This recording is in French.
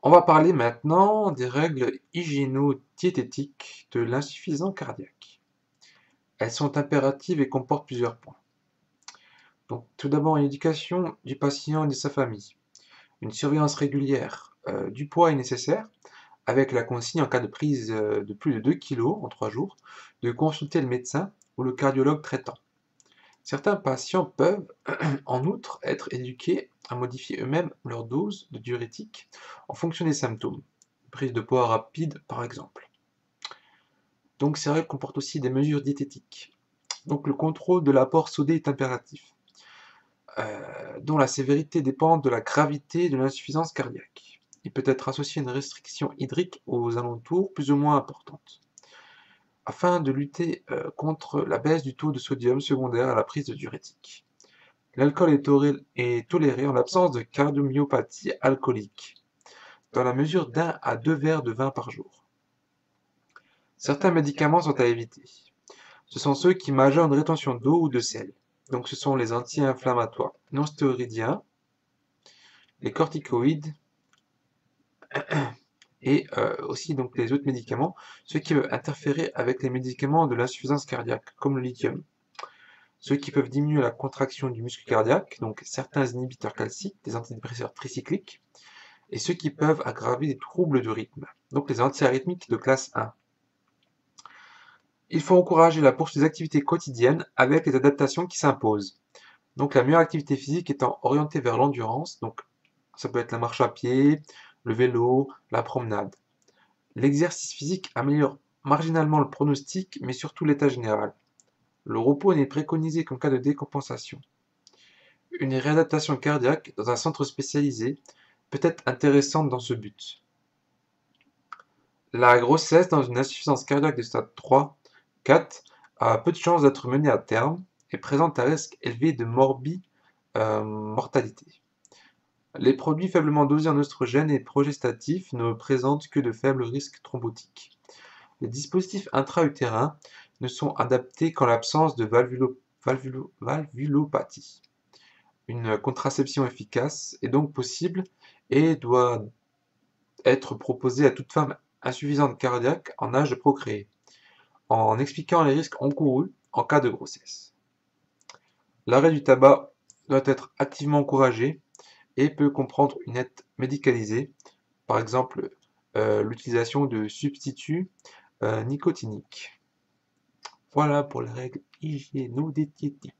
On va parler maintenant des règles hygiéno-diététiques de l'insuffisance cardiaque. Elles sont impératives et comportent plusieurs points. Donc, tout d'abord, une éducation du patient et de sa famille. Une surveillance régulière du poids est nécessaire, avec la consigne en cas de prise de plus de 2 kg en 3 jours, de consulter le médecin ou le cardiologue traitant. Certains patients peuvent en outre être éduqués à modifier eux-mêmes leur dose de diurétique en fonction des symptômes. Prise de poids rapide par exemple. Donc ces règles comportent aussi des mesures diététiques. Donc le contrôle de l'apport sodé est impératif, dont la sévérité dépend de la gravité de l'insuffisance cardiaque. Il peut être associé à une restriction hydrique aux alentours plus ou moins importante, afin de lutter contre la baisse du taux de sodium secondaire à la prise de diurétique. L'alcool est toléré en l'absence de cardiomyopathie alcoolique, dans la mesure d'1 à 2 verres de vin par jour. Certains médicaments sont à éviter. Ce sont ceux qui majeurent une rétention d'eau ou de sel. Donc ce sont les anti-inflammatoires non stéroïdiens, les corticoïdes et aussi donc les autres médicaments, ceux qui peuvent interférer avec les médicaments de l'insuffisance cardiaque, comme le lithium. Ceux qui peuvent diminuer la contraction du muscle cardiaque, donc certains inhibiteurs calciques, des antidépresseurs tricycliques, et ceux qui peuvent aggraver des troubles du rythme, donc les antiarythmiques de classe 1. Il faut encourager la poursuite des activités quotidiennes avec les adaptations qui s'imposent. Donc la meilleure activité physique étant orientée vers l'endurance, donc ça peut être la marche à pied, le vélo, la promenade. L'exercice physique améliore marginalement le pronostic, mais surtout l'état général. Le repos n'est préconisé qu'en cas de décompensation. Une réadaptation cardiaque dans un centre spécialisé peut être intéressante dans ce but. La grossesse dans une insuffisance cardiaque de stade 3, 4 a peu de chances d'être menée à terme et présente un risque élevé de mortalité. Les produits faiblement dosés en oestrogènes et progestatifs ne présentent que de faibles risques thrombotiques. Les dispositifs intra-utérins ne sont adaptés qu'en l'absence de valvulopathie. Une contraception efficace est donc possible et doit être proposée à toute femme insuffisante cardiaque en âge de procréer, en expliquant les risques encourus en cas de grossesse. L'arrêt du tabac doit être activement encouragé et peut comprendre une aide médicalisée, par exemple l'utilisation de substituts nicotiniques. Voilà pour les règles hygiéno-diététiques.